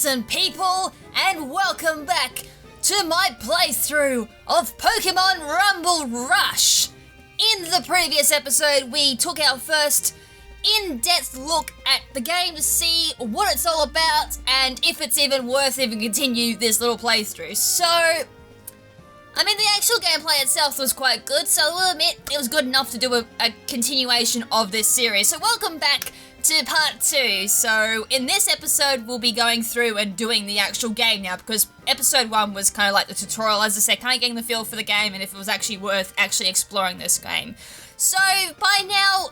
awesome people, and welcome back to my playthrough of Pokemon Rumble Rush. In the previous episode, we took our first in-depth look at the game to see what it's all about and if it's even worth even continue this little playthrough. So, I mean, the actual gameplay itself was quite good, so I will admit it was good enough to do a continuation of this series. So welcome back to part 2. So in this episode we'll be going through and doing the actual game now, because episode 1 was kind of like the tutorial, as I said, kind of getting the feel for the game and if it was actually worth actually exploring this game. So by now,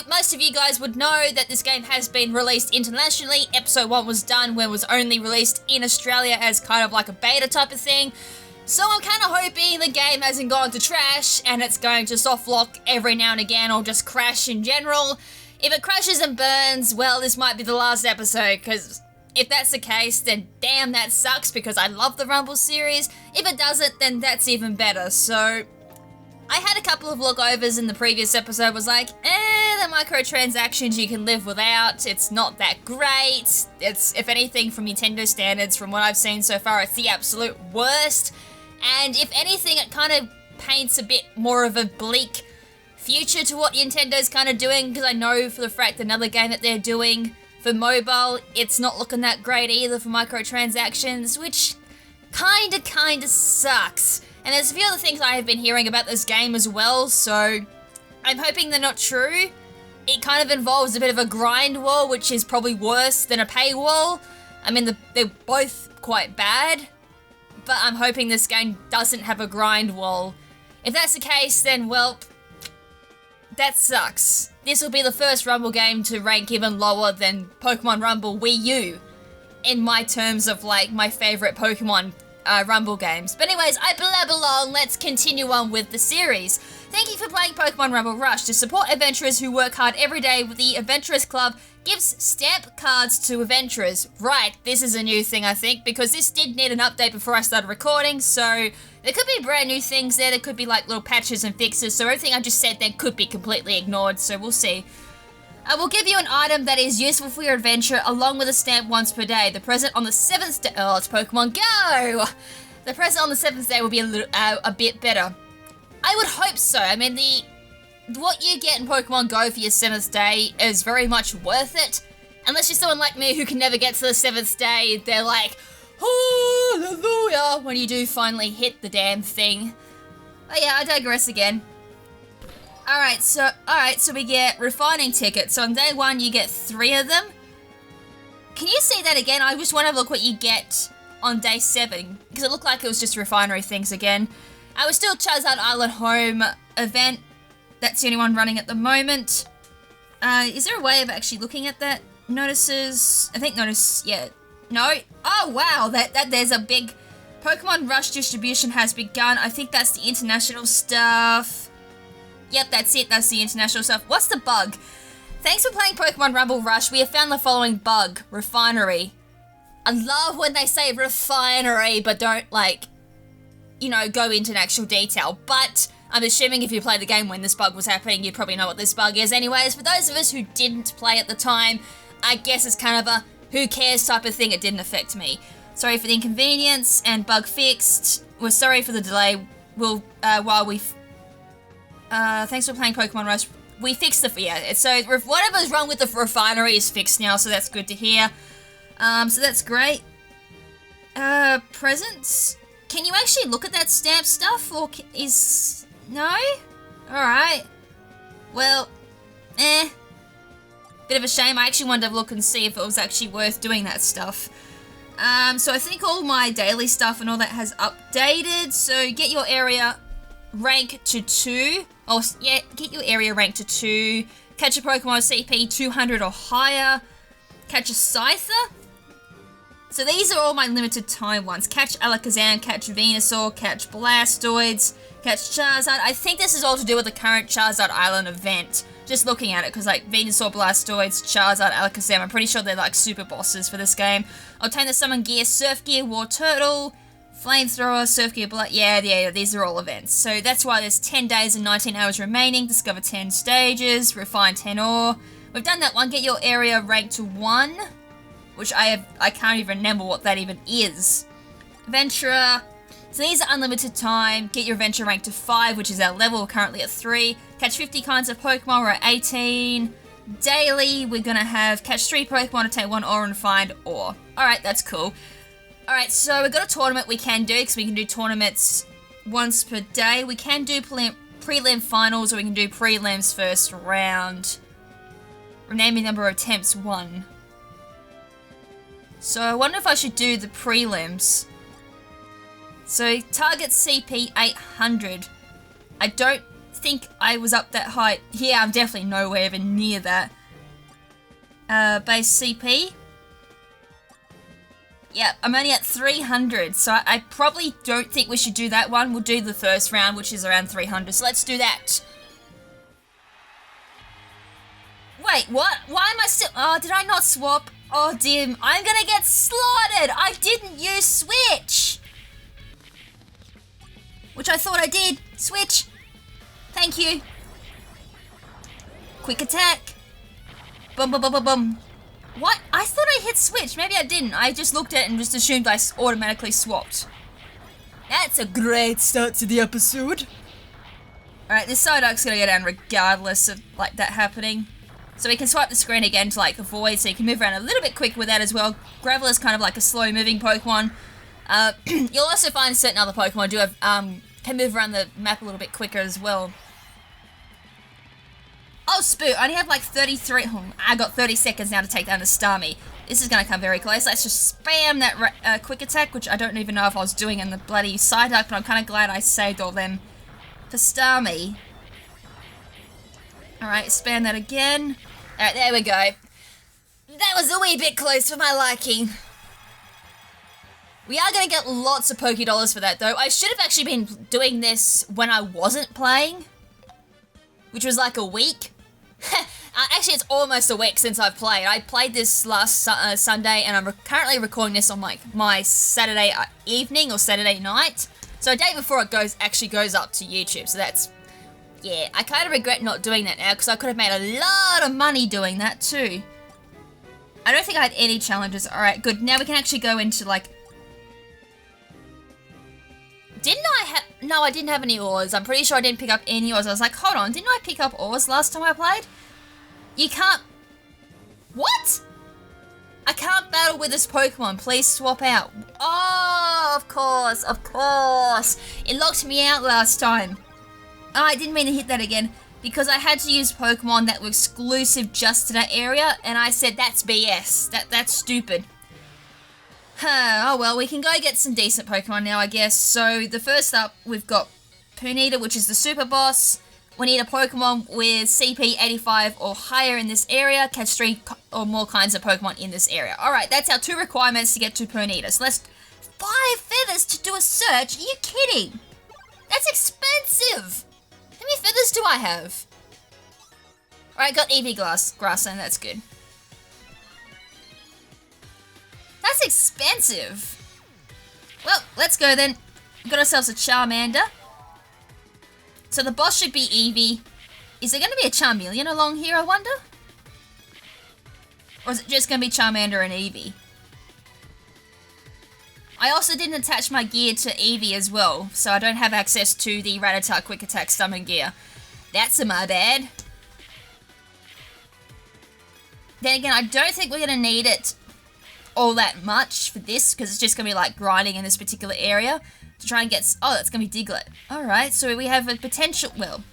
most of you guys would know that this game has been released internationally. Episode 1 was done when it was only released in Australia as kind of like a beta type of thing. So I'm kind of hoping the game hasn't gone to trash and it's going to soft lock every now and again or just crash in general. If it crashes and burns, well, this might be the last episode, because if that's the case, then damn, that sucks, because I love the Rumble series. If it doesn't, then that's even better. So I had a couple of lookovers in the previous episode, was like, the microtransactions you can live without, it's not that great. It's, if anything, from Nintendo standards, from what I've seen so far, it's the absolute worst. And if anything, it kind of paints a bit more of a bleak future to what Nintendo's kind of doing, because I know for the fact another game that they're doing for mobile, it's not looking that great either for microtransactions, which kinda sucks. And there's a few other things I have been hearing about this game as well, so I'm hoping they're not true. It kind of involves a bit of a grind wall, which is probably worse than a paywall. I mean, they're both quite bad, but I'm hoping this game doesn't have a grind wall. If that's the case, then, well, that sucks. This will be the first Rumble game to rank even lower than Pokemon Rumble Wii U in my terms of, like, my favourite Pokemon Rumble games. But anyways, I blab along, let's continue on with the series. Thank you for playing Pokemon Rumble Rush. To support adventurers who work hard every day, with the Adventurers Club gives stamp cards to adventurers. Right, this is a new thing, I think, because this did need an update before I started recording, so there could be brand new things there. There could be like little patches and fixes, so everything I just said then could be completely ignored, so we'll see. I will give you an item that is useful for your adventure along with a stamp once per day. The present on the 7th day, oh, it's Pokemon Go! The present on the 7th day will be a bit better. I would hope so. I mean, what you get in Pokemon Go for your 7th day is very much worth it. Unless you're someone like me who can never get to the 7th day, they're like, hallelujah, when you do finally hit the damn thing. Oh yeah, I digress again. Alright, so we get refining tickets. So on day 1, you get 3 of them. Can you see that again? I just want to look what you get on day 7, because it looked like it was just refinery things again. I was still Charizard Island Home event. That's the only one running at the moment. Is there a way of actually looking at that? Notices, I think yeah. No? Oh wow, that there's a big Pokemon Rush distribution has begun. I think that's the international stuff. Yep, that's it, that's the international stuff. What's the bug? Thanks for playing Pokemon Rumble Rush. We have found the following bug. Refinery. I love when they say refinery, but don't, like, you know, go into an actual detail. But I'm assuming if you played the game when this bug was happening, you'd probably know what this bug is anyways. For those of us who didn't play at the time, I guess it's kind of a who cares type of thing. It didn't affect me. Sorry for the inconvenience and bug fixed. We're sorry for the delay. We'll, thanks for playing Pokemon Rush. We fixed so whatever's wrong with the refinery is fixed now, so that's good to hear. So that's great. Presents? Can you actually look at that stamp stuff, or no? Alright. Well, bit of a shame. I actually wanted to look and see if it was actually worth doing that stuff. So I think all my daily stuff and all that has updated. So get your area rank to 2. Oh, yeah, get your area rank to 2. Catch a Pokemon CP 200 or higher. Catch a Scyther. So these are all my limited time ones. Catch Alakazam, catch Venusaur, catch Blastoids, catch Charizard. I think this is all to do with the current Charizard Island event. Just looking at it, because like Venusaur, Blastoids, Charizard, Alakazam, I'm pretty sure they're like super bosses for this game. Obtain the Summon Gear, Surf Gear, War Turtle, Flamethrower, Surf Gear, yeah, these are all events. So that's why there's 10 days and 19 hours remaining. Discover 10 stages, refine 10 ore. We've done that one. Get your area ranked to 1. which I can't even remember what that even is. Adventurer. So these are unlimited time. Get your adventure rank to 5, which is our level. We're currently at 3. Catch 50 kinds of Pokemon. We're at 18. Daily, we're going to have catch 3 Pokemon, obtain 1 ore, and find ore. Alright, that's cool. Alright, so we've got a tournament we can do, because we can do tournaments once per day. We can do prelim finals, or we can do prelims first round. Renaming number of attempts 1. So I wonder if I should do the prelims. So target CP 800. I don't think I was up that high. Yeah, I'm definitely nowhere even near that. Base CP. Yeah, I'm only at 300, so I probably don't think we should do that one. We'll do the first round, which is around 300, so let's do that. Wait, what? Why am I still... Oh, did I not swap? Oh, dear. I'm gonna get slaughtered. I didn't use Switch. Which I thought I did. Switch. Thank you. Quick attack. Bum, bum, bum, bum, bum. What? I thought I hit Switch. Maybe I didn't. I just looked at it and just assumed I automatically swapped. That's a great start to the episode. Alright, this Psyduck's gonna go down regardless of, like, that happening. So we can swipe the screen again to, like, avoid, so you can move around a little bit quicker with that as well. Graveler's kind of like a slow-moving Pokemon. You'll also find certain other Pokemon do have, can move around the map a little bit quicker as well. Oh, Spoot, I only have like 33, I got 30 seconds now to take down the Starmie. This is going to come very close. Let's just spam that quick attack, which I don't even know if I was doing in the bloody Psyduck, but I'm kind of glad I saved all them for Starmie. Alright, spam that again. Alright, there we go. That was a wee bit close for my liking. We are going to get lots of Pokédollars for that, though. I should have actually been doing this when I wasn't playing, which was like a week. Actually, it's almost a week since I've played. I played this last Sunday, and I'm currently recording this on like my Saturday evening or Saturday night. So a day before it actually goes up to YouTube. So that's, yeah, I kind of regret not doing that now because I could have made a lot of money doing that too. I don't think I had any challenges. All right, good. Now we can actually go into like. Didn't I have... No, I didn't have any ores. I'm pretty sure I didn't pick up any ores. I was like, hold on, didn't I pick up ores last time I played? You can't... What? I can't battle with this Pokemon. Please swap out. Oh, of course, of course. It locked me out last time. Oh, I didn't mean to hit that again because I had to use Pokemon that were exclusive just to that area, and I said, that's BS. That's stupid. Oh well, we can go get some decent Pokemon now, I guess. So, the first up, we've got Ponyta, which is the super boss. We need a Pokemon with CP 85 or higher in this area. Catch 3 or more kinds of Pokemon in this area. Alright, that's our 2 requirements to get to Ponyta. So, let's... 5 feathers to do a search? Are you kidding? That's expensive! How many feathers do I have? Alright, got EV Grassland, that's good. That's expensive. Well, let's go then. We've got ourselves a Charmander. So the boss should be Eevee. Is there going to be a Charmeleon along here, I wonder? Or is it just going to be Charmander and Eevee? I also didn't attach my gear to Eevee as well, so I don't have access to the Rattata Quick Attack Summon gear. That's my bad. Then again, I don't think we're going to need it all that much for this, because it's just going to be like grinding in this particular area to try and get... Oh, that's going to be Diglett. Alright, so we have a potential... Well,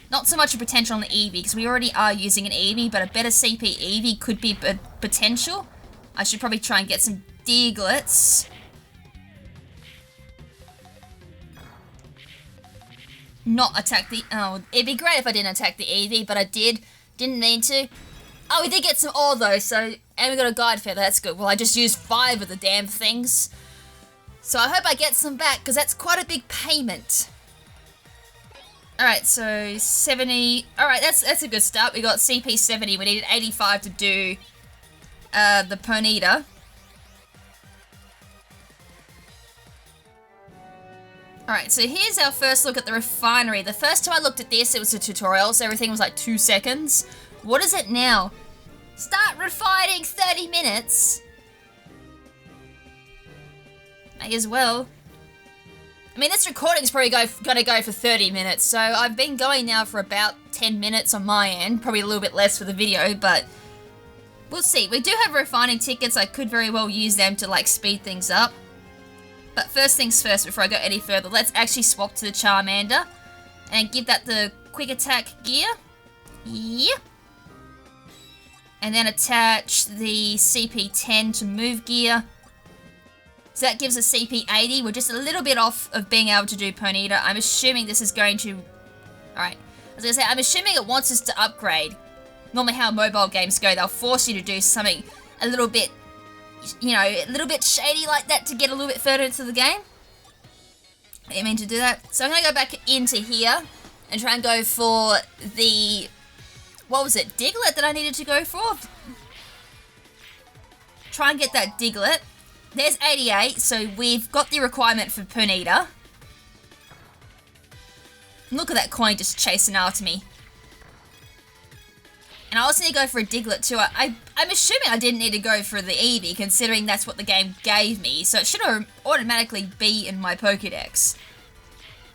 not so much a potential on the Eevee, because we already are using an Eevee, but a better CP Eevee could be a potential. I should probably try and get some Digletts. Not attack the... Oh, it'd be great if I didn't attack the Eevee, but I did. Didn't mean to. Oh, we did get some ore though, so... And we got a guide feather, that's good. Well, I just used 5 of the damn things. So I hope I get some back, because that's quite a big payment. Alright, so 70... Alright, that's a good start. We got CP 70. We needed 85 to do the Ponyta. Alright, so here's our first look at the refinery. The first time I looked at this, it was a tutorial, so everything was like 2 seconds. What is it now? Start refining 30 minutes. May as well. I mean, this recording's probably gonna go for 30 minutes, so I've been going now for about 10 minutes on my end, probably a little bit less for the video, but we'll see. We do have refining tickets. I could very well use them to, like, speed things up. But first things first, before I go any further, let's actually swap to the Charmander and give that the quick attack gear. Yeah. And then attach the CP10 to move gear. So that gives us CP80. We're just a little bit off of being able to do Ponyta. I'm assuming this is going to... Alright. I was going to say, I'm assuming it wants us to upgrade. Normally how mobile games go, they'll force you to do something a little bit, you know, a little bit shady like that to get a little bit further into the game. I didn't mean to do that. So I'm going to go back into here and try and go for the... What was it? Diglett that I needed to go for? Try and get that Diglett. There's 88, so we've got the requirement for Ponyta. Look at that coin just chasing after me. And I also need to go for a Diglett too. I'm assuming I didn't need to go for the Eevee, considering that's what the game gave me. So it should automatically be in my Pokédex.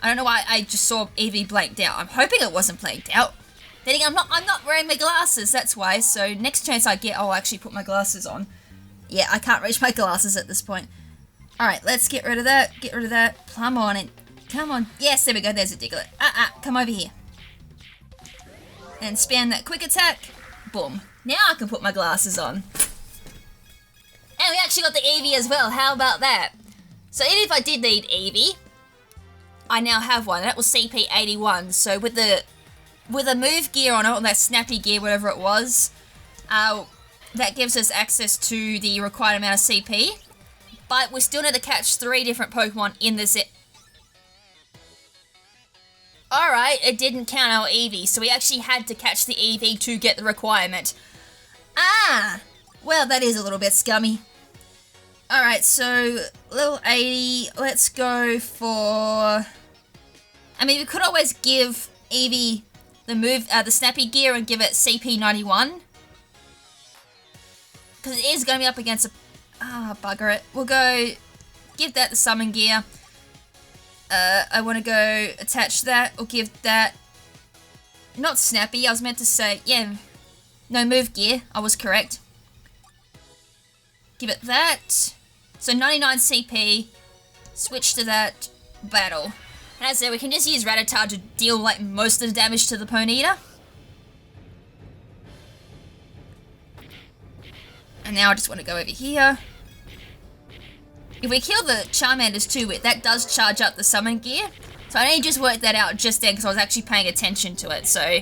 I don't know why I just saw Eevee blanked out. I'm hoping it wasn't blanked out. Then again, I'm not wearing my glasses, that's why. So next chance I get, I'll actually put my glasses on. Yeah, I can't reach my glasses at this point. Alright, let's get rid of that. Get rid of that. Plumb on it. Come on. Yes, there we go. There's a Diglett. Come over here. And spam that quick attack. Boom. Now I can put my glasses on. And we actually got the Eevee as well. How about that? So even if I did need Eevee, I now have one. That was CP81. So with a move gear on it, or that snappy gear, whatever it was, that gives us access to the required amount of CP. But we still need to catch 3 different Pokemon in this. Alright, it didn't count our Eevee, so we actually had to catch the Eevee to get the requirement. Ah! Well, that is a little bit scummy. Alright, so, level 80, let's go for... I mean, we could always give Eevee the snappy gear and give it CP 91. Because it is going to be up against a... bugger it. We'll go give that the summon gear. I want to go attach that, or give that... Not snappy, I was meant to say... Yeah, no, move gear. I was correct. Give it that. So 99 CP. Switch to that. Battle. And as I said, we can just use Rattata to deal like most of the damage to the Ponyta. And now I just want to go over here. If we kill the Charmanders too, that does charge up the summon gear. So I need to just work that out just then because I was actually paying attention to it. So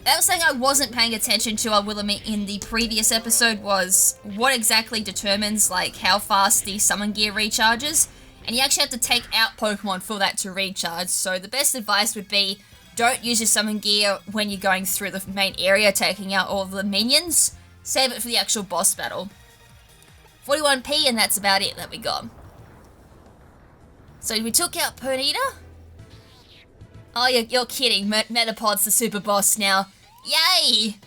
that was something I wasn't paying attention to, I will admit, in the previous episode, was what exactly determines like how fast the summon gear recharges. And you actually have to take out Pokemon for that to recharge. So the best advice would be, don't use your summon gear when you're going through the main area, taking out all the minions. Save it for the actual boss battle. 41p, and that's about it that we got. So we took out Ponyta. Oh, you're kidding. Metapod's the super boss now. Yay!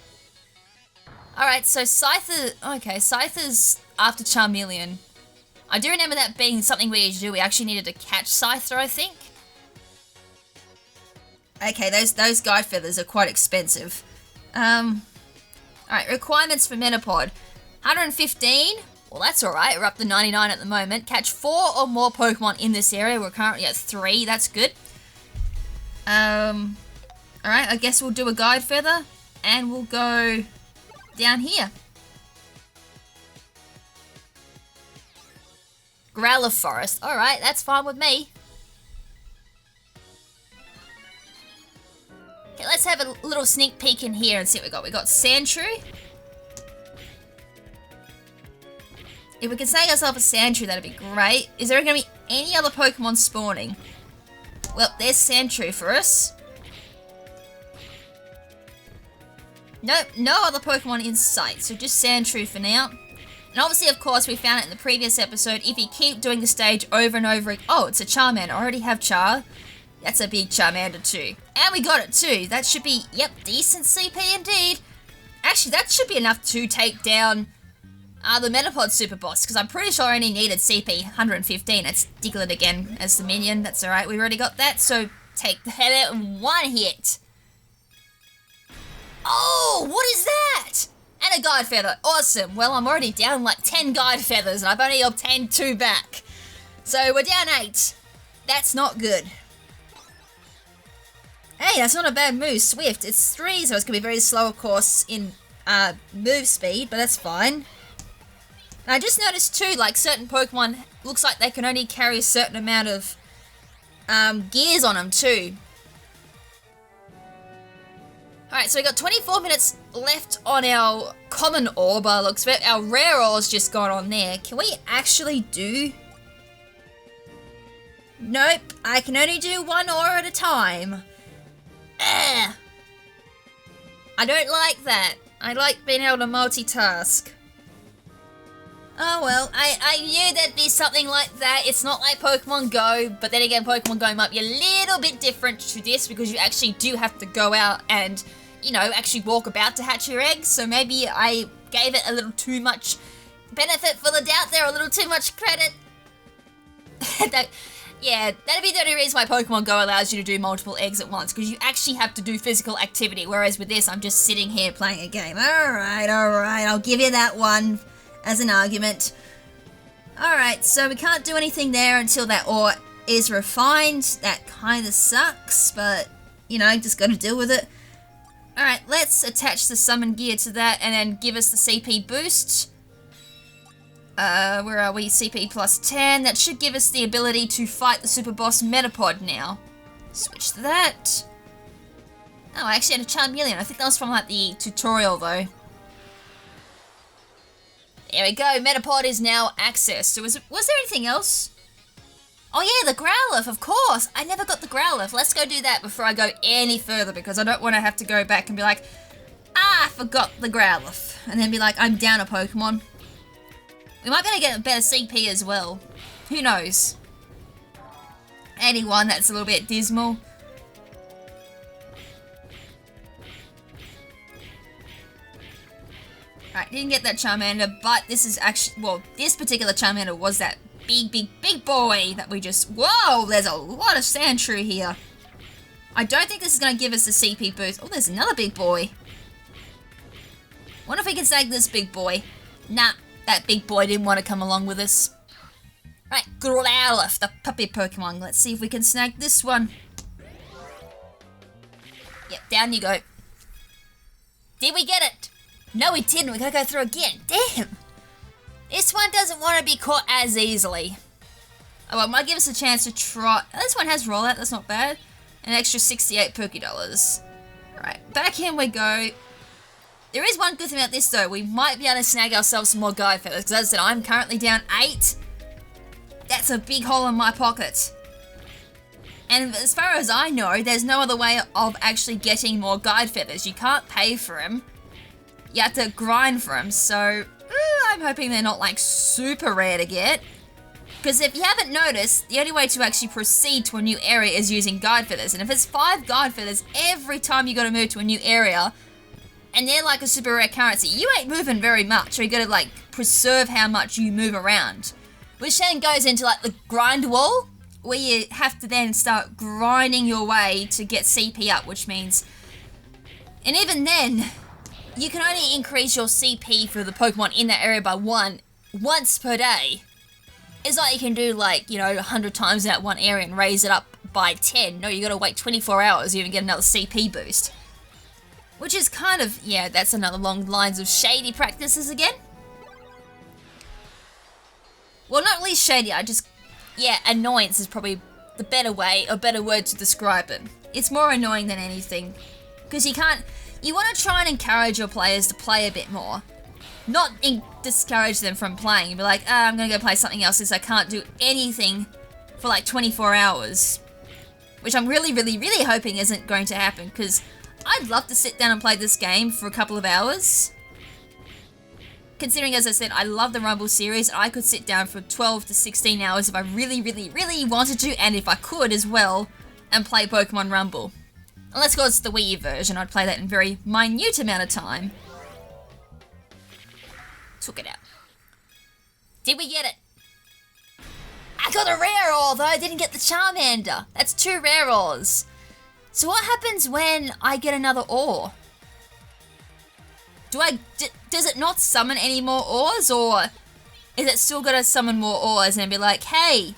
Alright, so Scyther... Okay, Scyther's after Charmeleon. I do remember that being something we needed to do. We actually needed to catch Scyther, I think. Okay, those guide feathers are quite expensive. Alright, requirements for Metapod. 115. Well, that's alright. We're up to 99 at the moment. Catch 4 or more Pokemon in this area. We're currently at 3. That's good. Alright, I guess we'll do a guide feather. And we'll go down here. Growler Forest. Alright, that's fine with me. Okay, let's have a little sneak peek in here and see what we got. We got Sandshrew. If we can snag ourselves a Sandshrew, that'd be great. Is there going to be any other Pokemon spawning? Well, there's Sandshrew for us. Nope, no other Pokemon in sight, so just Sandshrew for now. And obviously, of course, we found it in the previous episode. If you keep doing the stage over and over again... Oh, it's a Charmander. I already have Char. That's a big Charmander too. And we got it too. That should be, yep, decent CP indeed. Actually, that should be enough to take down the Metapod Super Boss, because I'm pretty sure I only needed CP 115. It's Diglett again as the minion. That's alright, we've already got that, so take the head out in one hit. Oh, what is that? And a guide feather. Awesome. Well, I'm already down like 10 guide feathers, and I've only obtained 2 back. So we're down 8. That's not good. Hey, that's not a bad move. Swift. It's 3, so it's going to be very slow, of course, in move speed, but that's fine. And I just noticed too, like certain Pokemon, looks like they can only carry a certain amount of gears on them too. Alright, so we got 24 minutes left on our common ore by the looks of it. Our rare ore's just gone on there. Can we actually do... Nope, I can only do 1 ore at a time. Ugh. I don't like that. I like being able to multitask. Oh well, I knew there'd be something like that. It's not like Pokemon Go, but then again, Pokemon Go might be a little bit different to this because you actually do have to go out and, you know, actually walk about to hatch your eggs. So maybe I gave it a little too much benefit for the doubt there, a little too much credit. Yeah, that'd be the only reason why Pokemon Go allows you to do multiple eggs at once, because you actually have to do physical activity, whereas with this, I'm just sitting here playing a game. Alright, I'll give you that one as an argument. Alright, so we can't do anything there until that ore is refined. That kind of sucks, but, you know, just gotta deal with it. Alright, let's attach the summon gear to that and then give us the CP boost. Where are we? CP plus 10. That should give us the ability to fight the Super Boss Metapod now. Switch to that. Oh, I actually had a Charmeleon. I think that was from, like, the tutorial, though. There we go. Metapod is now accessed. So was there anything else? Oh, yeah, the Growlithe, of course. I never got the Growlithe. Let's go do that before I go any further, because I don't want to have to go back and be like, I forgot the Growlithe. And then be like, I'm down a Pokemon. We might be able to get a better CP as well. Who knows? 81, that's a little bit dismal. Alright, didn't get that Charmander, but this is actually, well, this particular Charmander was that big boy that we just, whoa, there's a lot of Sandshrew here. I don't think this is going to give us a CP boost. Oh, there's another big boy. Wonder if we can snag this big boy. Nah. That big boy didn't want to come along with us. Right, Growlithe, the puppy Pokemon. Let's see if we can snag this one. Yep, down you go. Did we get it? No, we didn't. We gotta go through again. Damn. This one doesn't want to be caught as easily. Oh, well, it might give us a chance to try. Oh, this one has rollout. That's not bad. An extra 68 Pokédollars. Right, back in we go. There is one good thing about this though, we might be able to snag ourselves some more guide feathers, because as I said, I'm currently down 8. That's a big hole in my pocket. And as far as I know, there's no other way of actually getting more guide feathers. You can't pay for them. You have to grind for them, so I'm hoping they're not like super rare to get. Because if you haven't noticed, the only way to actually proceed to a new area is using guide feathers. And if it's 5 guide feathers every time you got to move to a new area, and they're like a super rare currency, you ain't moving very much, or you gotta like preserve how much you move around. Which then goes into like the grind wall, where you have to then start grinding your way to get CP up, which means, and even then, you can only increase your CP for the Pokemon in that area by 1 once per day. It's like you can do like, you know, 100 times in that one area and raise it up by 10. No, you gotta wait 24 hours to even get another CP boost. Which is kind of, yeah, that's another long lines of shady practices again. Well, not at least shady, yeah, annoyance is probably the better way, or better word to describe it. It's more annoying than anything. Because you want to try and encourage your players to play a bit more. Not discourage them from playing. You'd be like, I'm going to go play something else since I can't do anything for like 24 hours. Which I'm really hoping isn't going to happen, because I'd love to sit down and play this game for a couple of hours. Considering, as I said, I love the Rumble series, I could sit down for 12 to 16 hours if I really wanted to, and if I could as well, and play Pokemon Rumble. Unless, of course, it's the Wii U version, I'd play that in a very minute amount of time. Took it out. Did we get it? I got a rare ore though, I didn't get the Charmander. That's 2 rare ores. So what happens when I get another ore? Does it not summon any more ores, or is it still gonna summon more ores and be like, hey,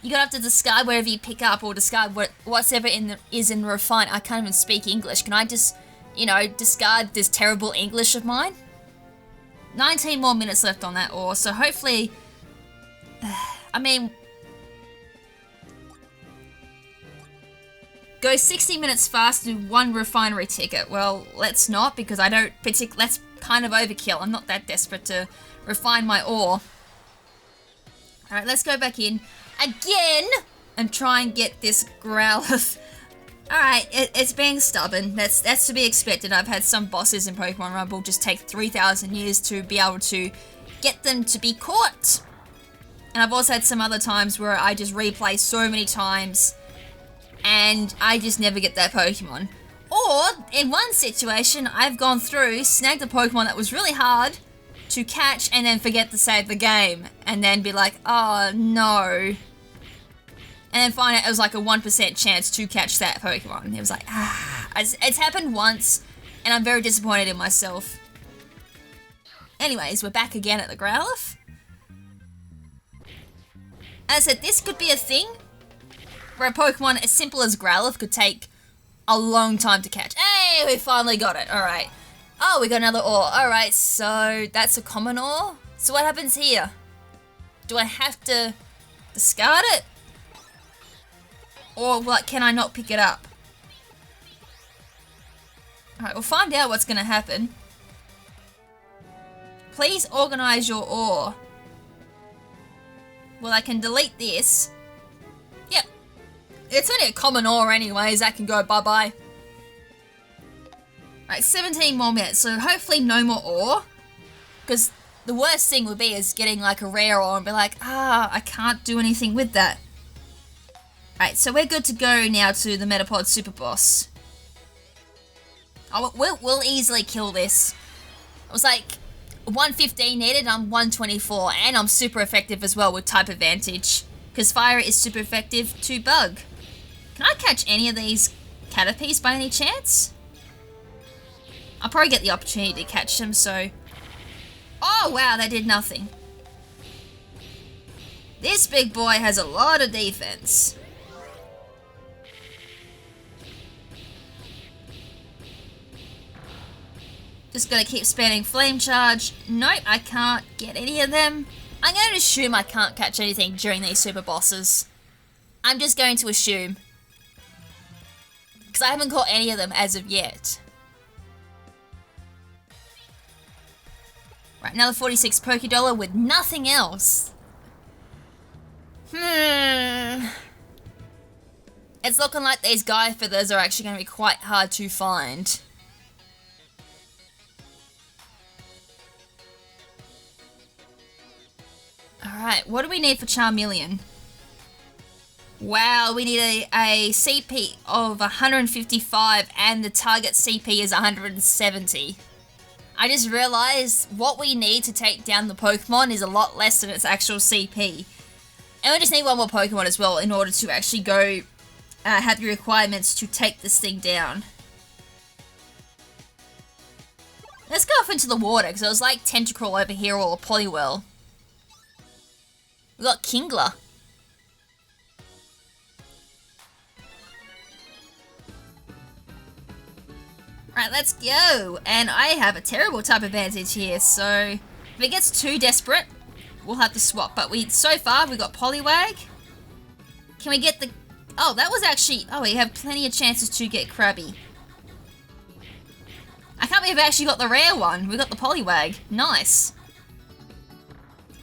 you're gonna have to discard whatever you pick up, or discard whatever is in Refine. I can't even speak English. Can I just, discard this terrible English of mine? 19 more minutes left on that ore, so hopefully, go 60 minutes fast to 1 refinery ticket. Well, let's not, because I don't that's kind of overkill. I'm not that desperate to refine my ore. Alright, let's go back in again and try and get this Growlithe. Alright, it's being stubborn. That's to be expected. I've had some bosses in Pokemon Rumble just take 3,000 years to be able to get them to be caught. And I've also had some other times where I just replay so many times and I just never get that Pokemon. Or, in one situation, I've gone through, snagged a Pokemon that was really hard to catch and then forget to save the game. And then be like, oh no. And then find out it was like a 1% chance to catch that Pokemon. It was like, It's happened once, and I'm very disappointed in myself. Anyways, we're back again at the Growlithe. As I said, this could be a thing where a Pokemon as simple as Growlithe could take a long time to catch. Hey, we finally got it. Alright. Oh, we got another ore. Alright, so that's a common ore. So what happens here? Do I have to discard it? Or what, can I not pick it up? Alright, we'll find out what's going to happen. Please organize your ore. Well, I can delete this. Yep. It's only a common ore anyways, that can go bye-bye. Right, 17 more minutes, so hopefully no more ore. Because the worst thing would be is getting like a rare ore and be like, I can't do anything with that. Right, so we're good to go now to the Metapod Super Boss. Oh, we'll easily kill this. It was like 115 needed, I'm 124, and I'm super effective as well with type advantage. Because fire is super effective to bug. Can I catch any of these Caterpies by any chance? I'll probably get the opportunity to catch them, so... Oh wow, they did nothing. This big boy has a lot of defense. Just gotta keep spamming Flame Charge. Nope, I can't get any of them. I'm going to assume I can't catch anything during these super bosses. I'm just going to assume. Because I haven't caught any of them as of yet. Right, another 46 Pokédollar with nothing else. It's looking like these guy feathers are actually going to be quite hard to find. Alright, what do we need for Charmeleon? Wow, we need a CP of 155 and the target CP is 170. I just realized what we need to take down the Pokemon is a lot less than its actual CP. And we just need one more Pokemon as well in order to actually go have the requirements to take this thing down. Let's go off into the water because it was like Tentacruel over here or Poliwhirl. We got Kingler. Right, let's go. And I have a terrible type advantage here, so if it gets too desperate, we'll have to swap. But so far we got Poliwag. Can we get the... Oh, that was actually... Oh, we have plenty of chances to get Krabby. I can't believe we actually got the rare one. We got the Poliwag. Nice.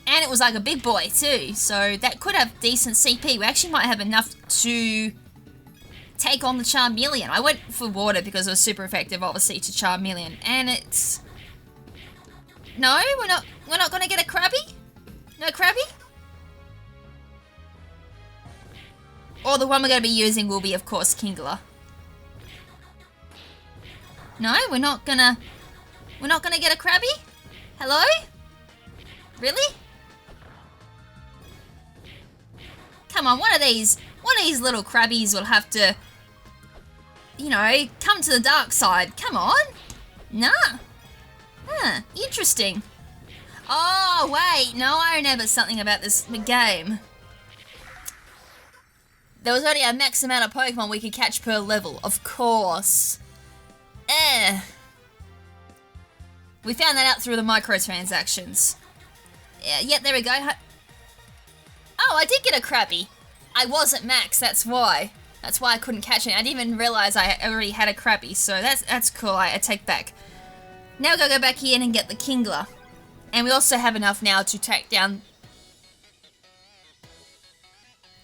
And it was like a big boy too, so that could have decent CP. We actually might have enough to take on the Charmeleon. I went for water because it was super effective, obviously, to Charmeleon. And it's... No, we're not gonna get a Krabby? No Krabby? Or the one we're gonna be using will be, of course, Kingler. No, we're not gonna get a Krabby? Hello? Really? Come on, one of these little crabbies will have to, you know, come to the dark side. Come on. Nah. Huh, interesting. Oh, wait. No, I remember something about this game. There was only a max amount of Pokemon we could catch per level. Of course. We found that out through the microtransactions. Yeah, there we go. Oh, I did get a Krabby. I wasn't max, that's why. That's why I couldn't catch it. I didn't even realize I already had a Krabby, so that's cool. I take back. Now we gotta go back in and get the Kingler. And we also have enough now to take down...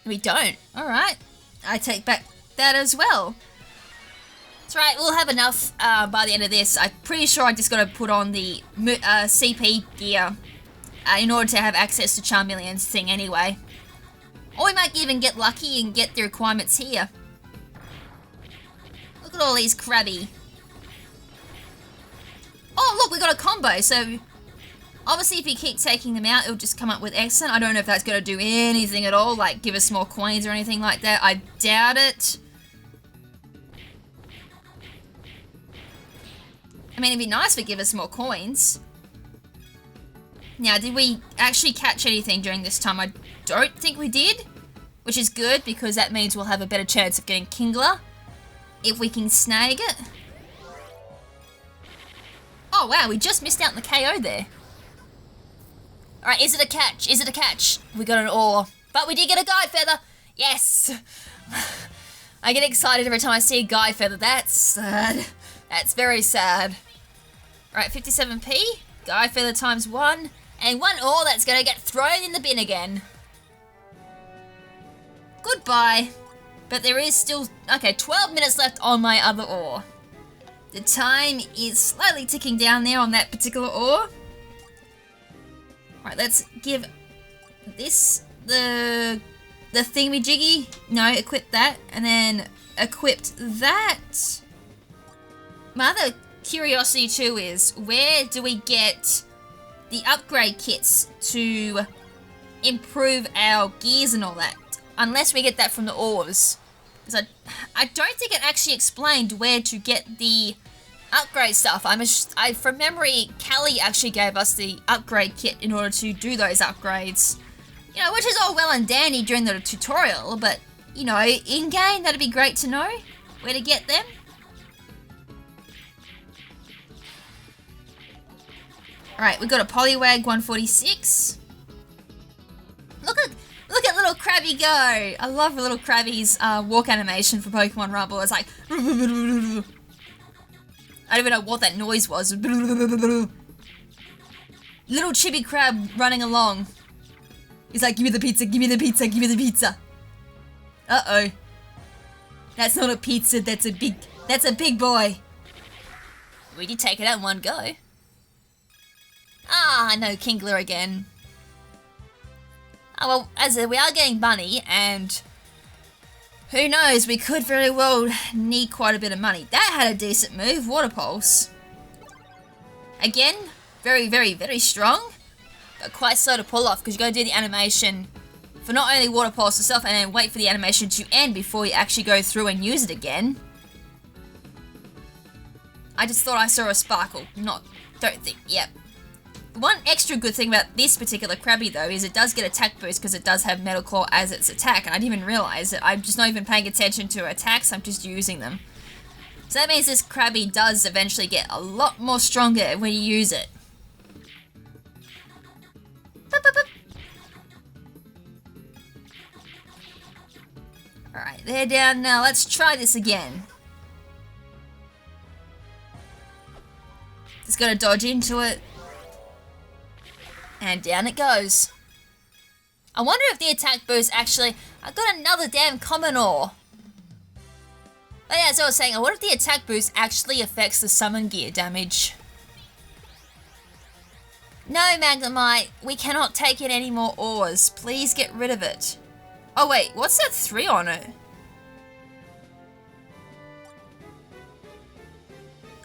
We don't. Alright. I take back that as well. That's right, we'll have enough by the end of this. I'm pretty sure I just gotta put on the CP gear in order to have access to Charmeleon's thing anyway. Or we might even get lucky and get the requirements here. Look at all these Krabby. Oh, look, we got a combo, so... Obviously, if you keep taking them out, it'll just come up with excellent. I don't know if that's going to do anything at all, like give us more coins or anything like that. I doubt it. I mean, it'd be nice if it give us more coins. Now, did we actually catch anything during this time? I don't think we did, which is good because that means we'll have a better chance of getting Kingler if we can snag it. Oh, wow, we just missed out on the KO there. Alright, is it a catch? Is it a catch? We got an ore. But we did get a Guide Feather. Yes. I get excited every time I see a Guide Feather. That's sad. That's very sad. Alright, 57p. Guide Feather times 1. And 1 ore that's going to get thrown in the bin again. Goodbye. But there is still... Okay, 12 minutes left on my other ore. The time is slightly ticking down there on that particular ore. Alright, let's give this the thingy-jiggy. No, equip that. And then equipped that. My other curiosity too is, where do we get the upgrade kits to improve our gears and all that? Unless we get that from the ores. Because I don't think it actually explained where to get the upgrade stuff. From memory, Callie actually gave us the upgrade kit in order to do those upgrades. You know, which is all well and dandy during the tutorial, but, you know, in-game, that'd be great to know where to get them. Alright, we got a Poliwag 146. Look at little Krabby go! I love little Krabby's walk animation for Pokemon Rumble. It's like... I don't even know what that noise was. Little chibi crab running along. He's like, give me the pizza, give me the pizza, give me the pizza. Uh-oh. That's not a pizza, that's a big boy. We did take it out in one go. Ah, no, Kingler again. Oh, well, as we are getting Bunny, and who knows, we could very well need quite a bit of money. That had a decent move, Water Pulse. Again, very, very, very strong, but quite slow to pull off because you got to do the animation for not only Water Pulse itself and then wait for the animation to end before you actually go through and use it again. I just thought I saw a sparkle, yep. One extra good thing about this particular Krabby though is it does get attack boost because it does have Metal Claw as its attack, and I didn't even realise it. I'm just not even paying attention to attacks, I'm just using them. So that means this Krabby does eventually get a lot more stronger when you use it. Boop, boop, boop. Alright, they're down now. Let's try this again. Just gotta dodge into it. And down it goes. I wonder if the attack boost actually... I got another damn common ore. But yeah, as I was saying, I wonder if the attack boost actually affects the summon gear damage. No, Magnemite, we cannot take in any more ores. Please get rid of it. Oh wait, what's that 3 on it?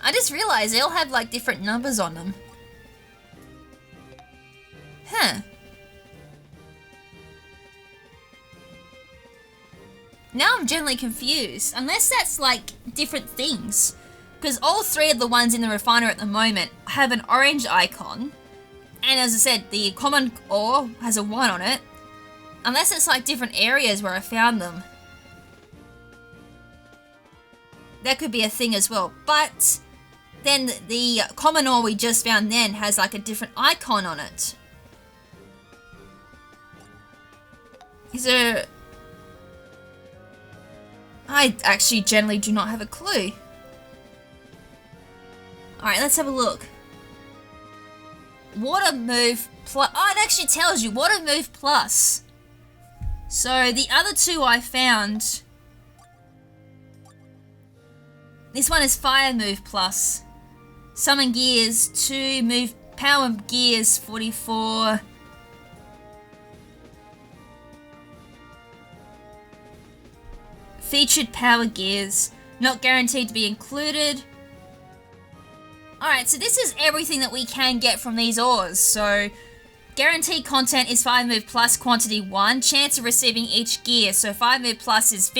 I just realized they all have like different numbers on them. Huh. Now I'm generally confused, unless that's like different things. Because all three of the ones in the refiner at the moment have an orange icon. And as I said, the common ore has a 1 on it. Unless it's like different areas where I found them. That could be a thing as well. But then the common ore we just found then has like a different icon on it. Is there... I actually generally do not have a clue. Alright, let's have a look. Water move plus... Oh, it actually tells you. Water move plus. So the other two I found... This one is fire move plus. Summon gears 2, move power gears 44. Featured power gears, not guaranteed to be included. Alright, so this is everything that we can get from these ores. So, guaranteed content is 5 move plus quantity 1, chance of receiving each gear. So 5 move plus is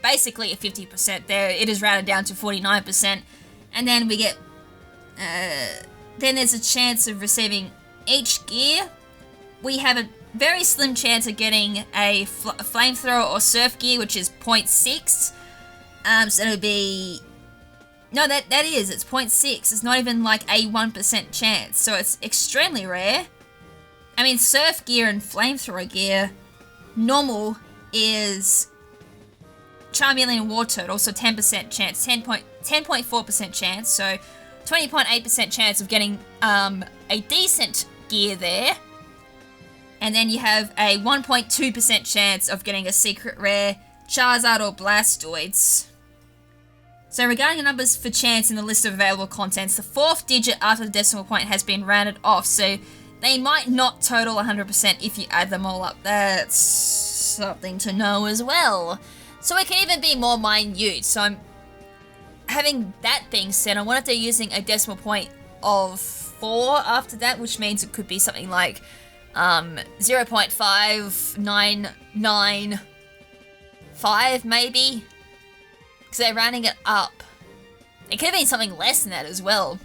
basically a 50% there. It is rounded down to 49%. And then we get, then there's a chance of receiving each gear. We have a very slim chance of getting a flamethrower or surf gear, which is 0.6. So it'll be... No, that is, it's 0.6. It's not even like a 1% chance. So it's extremely rare. I mean, surf gear and flamethrower gear, normal is Charmeleon War Turtle, so 10% chance, 10.4% chance, so 20.8% chance of getting a decent gear there. And then you have a 1.2% chance of getting a secret rare, Charizard or Blastoise. So regarding the numbers for chance in the list of available contents, the 4th digit after the decimal point has been rounded off, so they might not total 100% if you add them all up. That's something to know as well. So it can even be more minute. So I'm having that being said, I wonder if they're using a decimal point of 4 after that, which means it could be something like 0.5995 maybe, because they're rounding it up. It could have been something less than that as well.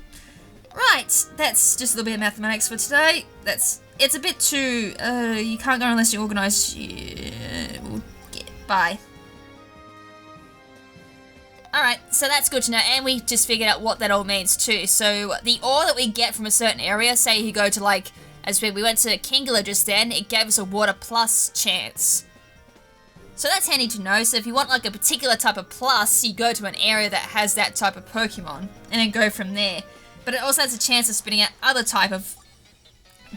Right, that's just a little bit of mathematics for today. It's a bit too, you can't go unless you organise. Bye. Alright, so that's good to know, and we just figured out what that all means too. So the ore that we get from a certain area, say you go to like, as we went to Kingler just then, it gave us a water plus chance. So that's handy to know. So if you want like a particular type of plus, you go to an area that has that type of Pokemon, and then go from there. But it also has a chance of spitting out other type of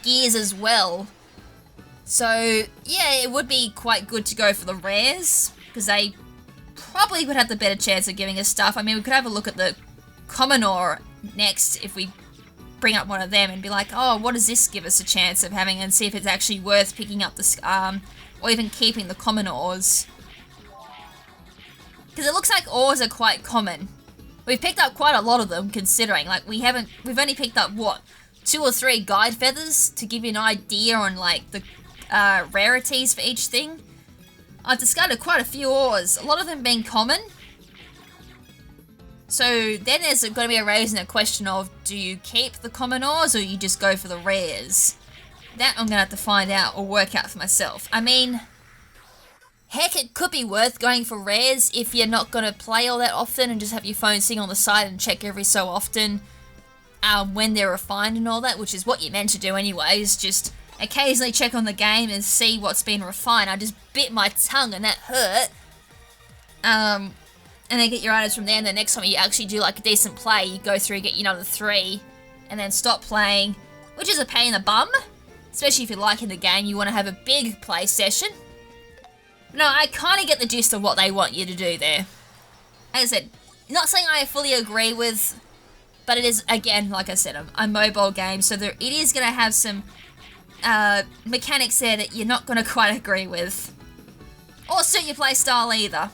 gears as well. So yeah, it would be quite good to go for the rares, because they probably would have the better chance of giving us stuff. I mean, we could have a look at the common ore next if we bring up one of them and be like, oh, what does this give us a chance of having, and see if it's actually worth picking up the or even keeping the common ores. Because it looks like ores are quite common. We've picked up quite a lot of them, considering, like, we've only picked up, what, 2 or 3 guide feathers to give you an idea on, like, the rarities for each thing. I've discarded quite a few ores, a lot of them being common. So then there's going to be a raising a question of, do you keep the common ores or you just go for the rares? That I'm going to have to find out or work out for myself. I mean, heck, it could be worth going for rares if you're not going to play all that often and just have your phone sitting on the side and check every so often when they're refined and all that, which is what you're meant to do anyways. Just occasionally check on the game and see what's been refined. I just bit my tongue and that hurt. And then get your items from there, and the next time you actually do like a decent play, you go through, get your another 3, and then stop playing, which is a pain in the bum. Especially if you're liking the game, you want to have a big play session. No, I kind of get the gist of what they want you to do there. As I said, not something I fully agree with, but it is, again, like I said, a mobile game, so it is going to have some mechanics there that you're not going to quite agree with. Or suit your play style either.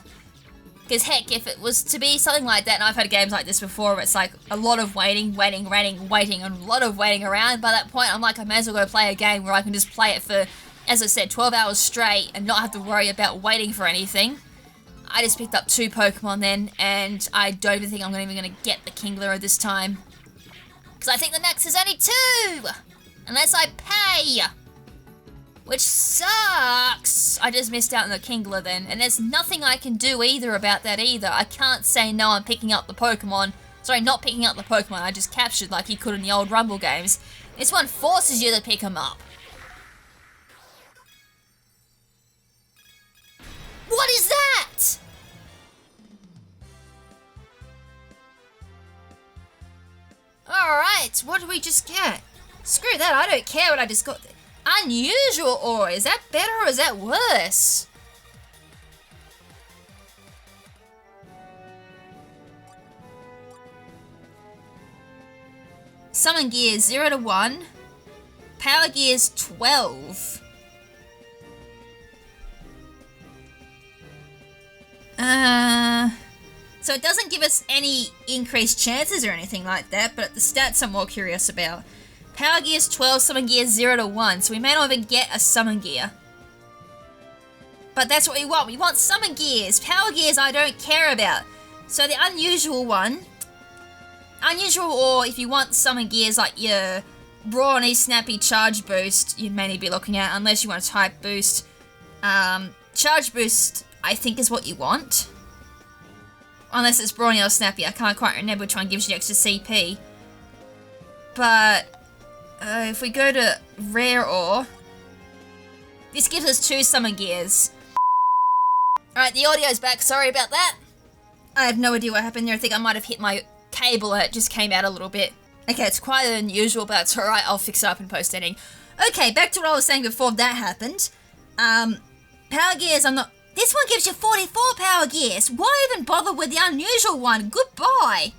Because heck, if it was to be something like that, and I've had games like this before where it's like a lot of waiting, and a lot of waiting around, by that point I'm like, I may as well go play a game where I can just play it for, as I said, 12 hours straight and not have to worry about waiting for anything. I just picked up 2 Pokemon then, and I don't even think I'm even going to get the Kingler this time. Because I think the max is only 2! Unless I pay! Which sucks! I just missed out on the Kingler then, and there's nothing I can do either about that either. I can't say no, I'm picking up the Pokemon. Sorry, not picking up the Pokemon I just captured like you could in the old Rumble games. This one forces you to pick them up. What is that? Alright, what did we just get? Screw that, I don't care what I just got. Unusual ore, is that better or is that worse? Summon gears 0 to 1. Power gears 12. So it doesn't give us any increased chances or anything like that, but the stats I'm more curious about. Power gears 12, summon gears 0 to 1, so we may not even get a summon gear. But that's what we want. We want summon gears. Power gears I don't care about. So the unusual one, unusual, or if you want summon gears like your Brawny Snappy Charge Boost, you may need to be looking at, unless you want a Type Boost. Charge Boost, I think, is what you want. Unless it's Brawny or Snappy, I can't quite remember which one gives you extra CP. But if we go to Rare Ore, this gives us 2 summon gears. Alright, the audio's back, sorry about that. I have no idea what happened there, I think I might have hit my cable and it just came out a little bit. Okay, it's quite unusual, but it's alright, I'll fix it up in post-editing. Okay, back to what I was saying before that happened. Power gears, I'm not... This one gives you 44 power gears. Why even bother with the unusual one? Goodbye.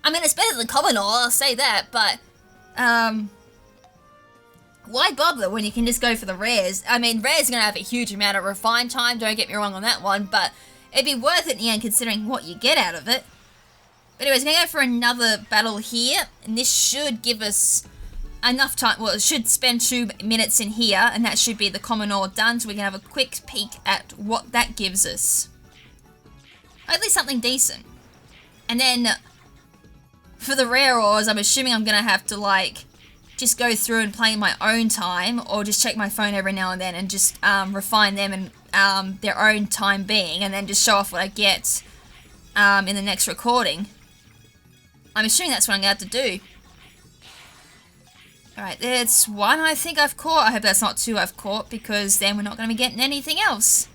I mean, it's better than common ore, I'll say that, but... why bother when you can just go for the rares? I mean, rares are going to have a huge amount of refine time, don't get me wrong on that one, but it'd be worth it in the end considering what you get out of it. But anyways, I'm going to go for another battle here, and this should give us enough time. Well, it should spend 2 minutes in here, and that should be the common ore done, so we can have a quick peek at what that gives us. Hopefully something decent. And then, for the rare ores, I'm assuming I'm going to have to, like, just go through and play in my own time, or just check my phone every now and then and just refine them in their own time being, and then just show off what I get in the next recording. I'm assuming that's what I'm going to have to do. Alright, there's 1 I think I've caught. I hope that's not 2 I've caught, because then we're not going to be getting anything else.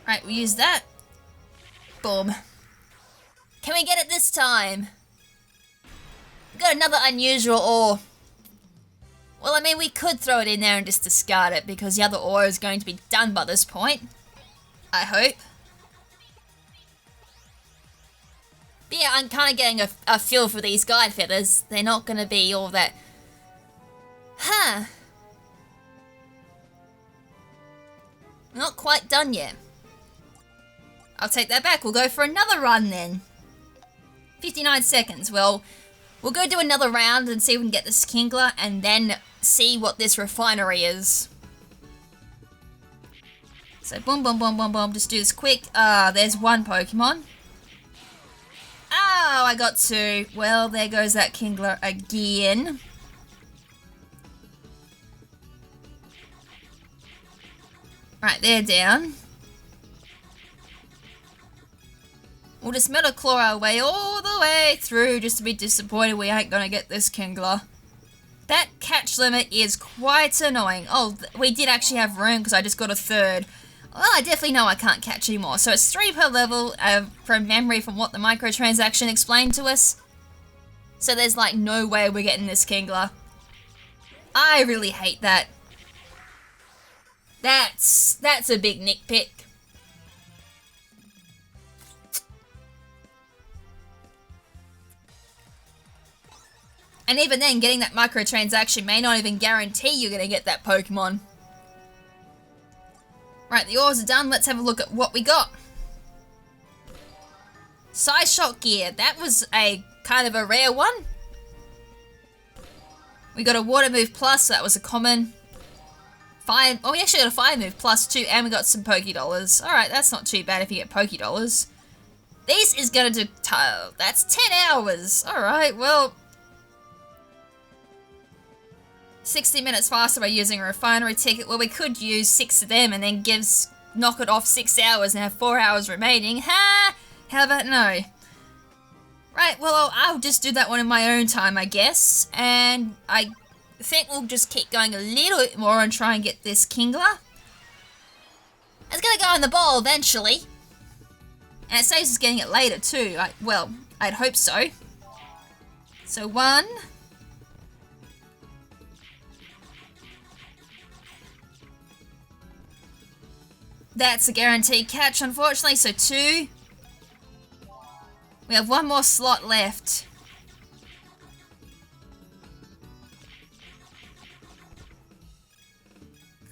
Alright, we'll use that. Boom. Can we get it this time? Got another unusual ore. Well, I mean, we could throw it in there and just discard it, because the other ore is going to be done by this point. I hope. But yeah, I'm kind of getting a feel for these guide feathers. They're not going to be all that... Huh. Not quite done yet. I'll take that back. We'll go for another run then. 59 seconds. Well, we'll go do another round and see if we can get this Kingler, and then see what this refinery is. So boom, boom, boom, boom, boom. Just do this quick. There's 1 Pokemon. Oh, I got 2. Well, there goes that Kingler again. Right, they're down. We'll just Metaclaw our way all the way through, just to be disappointed we ain't gonna get this Kingler. That catch limit is quite annoying. Oh, we did actually have room because I just got a 3rd. Well, I definitely know I can't catch anymore. So it's 3 per level from memory from what the microtransaction explained to us. So there's like no way we're getting this Kingler. I really hate that. That's a big nitpick. And even then, getting that microtransaction may not even guarantee you're going to get that Pokemon. Right, the ores are done. Let's have a look at what we got. Size Shock Gear. That was a kind of a rare one. We got a water move plus, so that was a common. Fire, oh, we actually got a fire move plus too, and we got some Poké Dollars. Alright, that's not too bad if you get Poké Dollars. This is gonna do, that's 10 hours. Alright, well. 60 minutes faster by using a refinery ticket. Well, we could use 6 of them and then knock it off 6 hours and have 4 hours remaining. Ha! How about no? Right, well, I'll just do that one in my own time, I guess. And I think we'll just keep going a little bit more and try and get this Kingler. It's gonna go in the bowl eventually. And it saves us getting it later too. Well, I'd hope so. So 1. That's a guaranteed catch, unfortunately, so 2. We have 1 more slot left.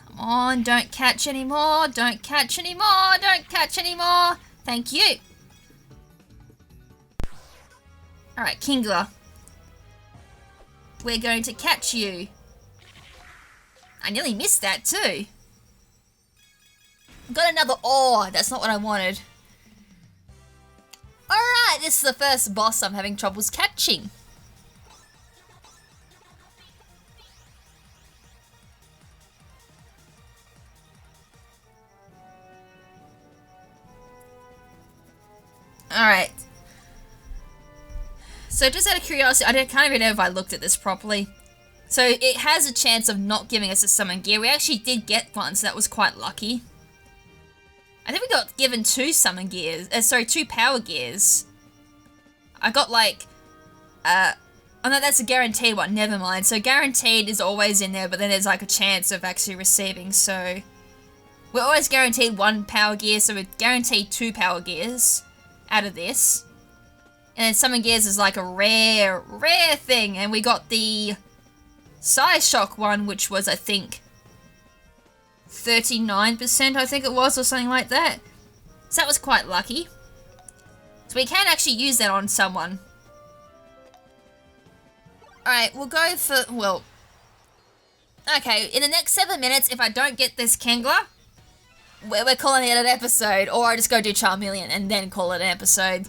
Come on, don't catch anymore, don't catch anymore, don't catch anymore. Thank you. Alright, Kingler. We're going to catch you. I nearly missed that too. Got another ore. That's not what I wanted. Alright, this is the first boss I'm having troubles catching. Alright. So just out of curiosity, I can't even know if I looked at this properly. So it has a chance of not giving us a summon gear. We actually did get one, so that was quite lucky. I think we got given 2 summon gears, 2 power gears. I got like, oh no, that's a guaranteed one, never mind. So guaranteed is always in there, but then there's like a chance of actually receiving, so. We're always guaranteed 1 power gear, so we're guaranteed 2 power gears out of this. And then summon gears is like a rare thing, and we got the Size Shock one, which was, I think, 39%, I think it was, or something like that. So that was quite lucky. So we can actually use that on someone. Alright, we'll go for, well... Okay, in the next 7 minutes, if I don't get this Kingler, we're calling it an episode, or I just go do Charmeleon and then call it an episode.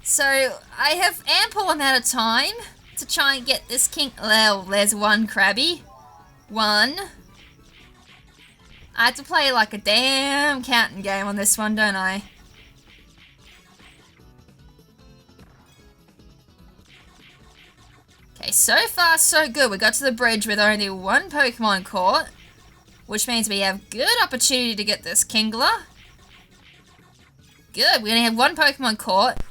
So, I have ample amount of time to try and get this Well, there's 1 Krabby. 1... I have to play like a damn counting game on this one, don't I? Okay, so far so good. We got to the bridge with only 1 Pokemon caught, which means we have good opportunity to get this Kingler. Good, we only have 1 Pokemon caught.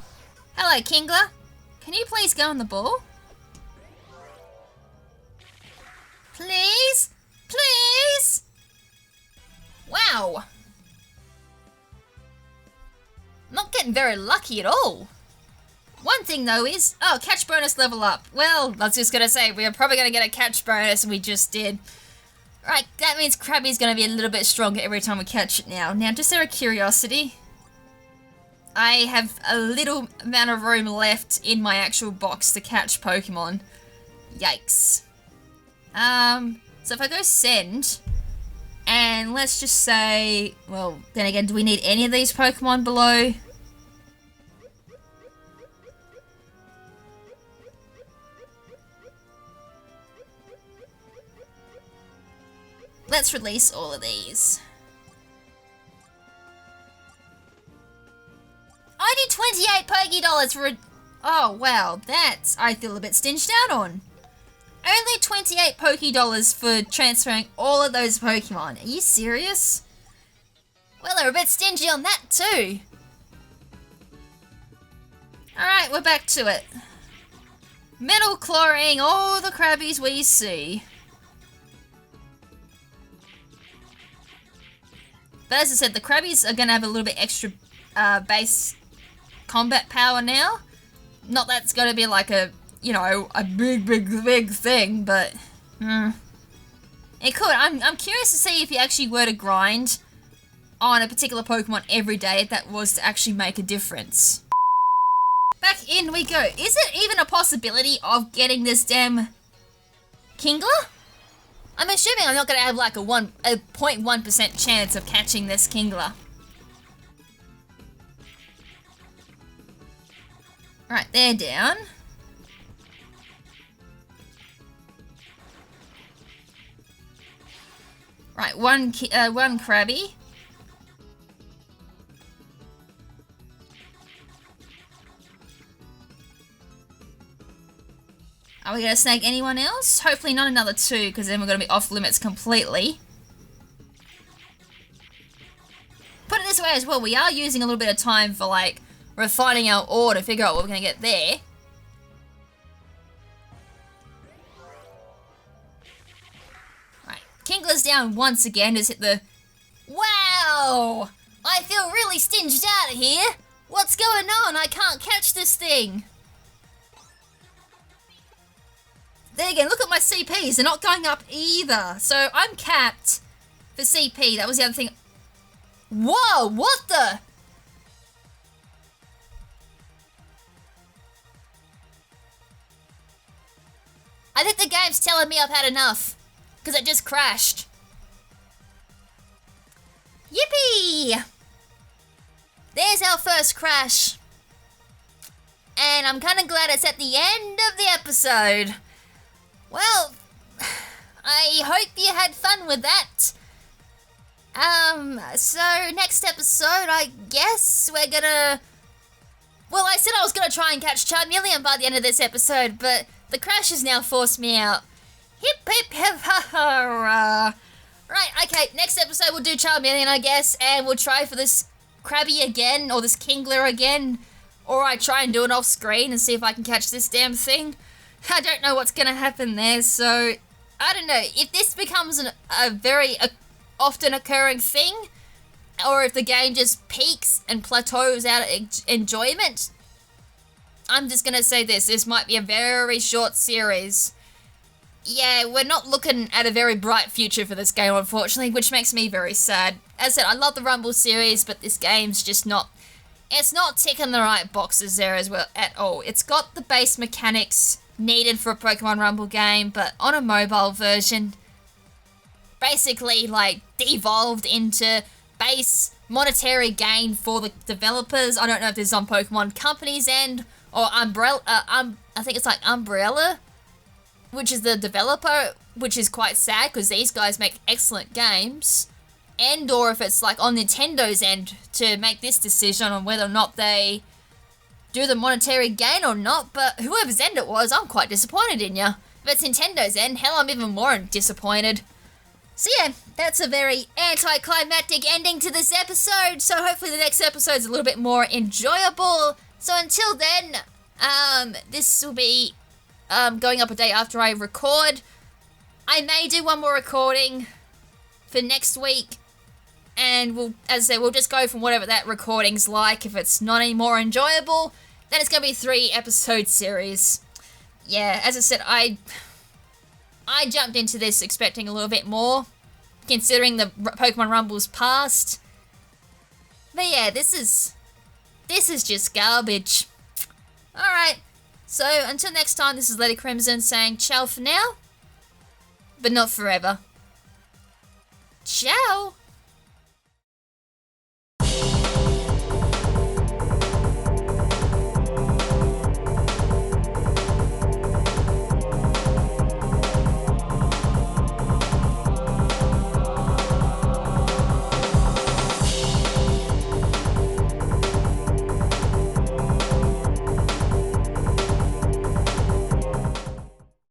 Hello, Kingler. Can you please go on the ball? Please? Please? Wow. Not getting very lucky at all. One thing though is, oh, catch bonus level up. Well, I was just gonna say, we are probably gonna get a catch bonus, and we just did. Right, that means Krabby's gonna be a little bit stronger every time we catch it now. Now, just out of curiosity, I have a little amount of room left in my actual box to catch Pokemon. Yikes. So if I go send, and let's just say, well, then again, do we need any of these Pokemon below? Let's release all of these. I need 28 Poké Dollars for a... Oh, wow, that's... I feel a bit stinged out on. Only 28 Poké Dollars for transferring all of those Pokemon. Are you serious? Well, they're a bit stingy on that too. Alright, we're back to it. Metal clawing all the Krabbies we see. But as I said, the Krabbies are going to have a little bit extra base combat power now. Not that it's going to be like a, you know, a big thing, but it could. I'm curious to see if you actually were to grind on a particular Pokemon every day, if that was to actually make a difference. Back in we go. Is it even a possibility of getting this damn Kingler? I'm assuming I'm not going to have like a 0.1% chance of catching this Kingler. Right, they're down. Right, one Krabby. Are we going to snag anyone else? Hopefully not another 2, because then we're going to be off limits completely. Put it this way as well, we are using a little bit of time for, like, refining our ore to figure out what we're going to get there. Right, Kingler's down once again, just hit the... Wow! I feel really stinged out of here! What's going on? I can't catch this thing! There again, look at my CPs, they're not going up either. So I'm capped for CP, that was the other thing. Whoa, what the? I think the game's telling me I've had enough, because it just crashed. Yippee! There's our first crash. And I'm kind of glad it's at the end of the episode. Well, I hope you had fun with that. So next episode, I guess we're gonna... Well, I said I was gonna try and catch Charmeleon by the end of this episode, but the crash has now forced me out. Hip hip hip ha ha. Right, okay, next episode we'll do Charmeleon, I guess, and we'll try for this Krabby again, or this Kingler again, or I try and do it off screen and see if I can catch this damn thing. I don't know what's going to happen there, so I don't know. If this becomes a very often occurring thing, or if the game just peaks and plateaus out of enjoyment, I'm just going to say this might be a very short series. Yeah, we're not looking at a very bright future for this game, unfortunately, which makes me very sad. As I said, I love the Rumble series, but this game's just not... It's not ticking the right boxes there as well at all. It's got the base mechanics needed for a Pokemon Rumble game, but on a mobile version, basically like devolved into base monetary gain for the developers. I don't know if this is on Pokemon Company's end or Umbrella. I think it's like Umbrella, which is the developer, which is quite sad because these guys make excellent games. And or if it's like on Nintendo's end to make this decision on whether or not they do the monetary gain or not, but whoever's end it was, I'm quite disappointed in ya. If it's Nintendo's end, hell, I'm even more disappointed. So yeah, that's a very anticlimactic ending to this episode, so hopefully the next episode's a little bit more enjoyable. So until then, this will be going up a day after I record. I may do one more recording for next week, and we'll, as I said, we'll just go from whatever that recording's like. If it's not any more enjoyable, then it's going to be a 3-episode series. Yeah, as I said, I jumped into this expecting a little bit more, considering the Pokemon Rumble's past. But yeah, this is just garbage. Alright, so until next time, this is Lady KrimZen saying ciao for now, but not forever. Ciao!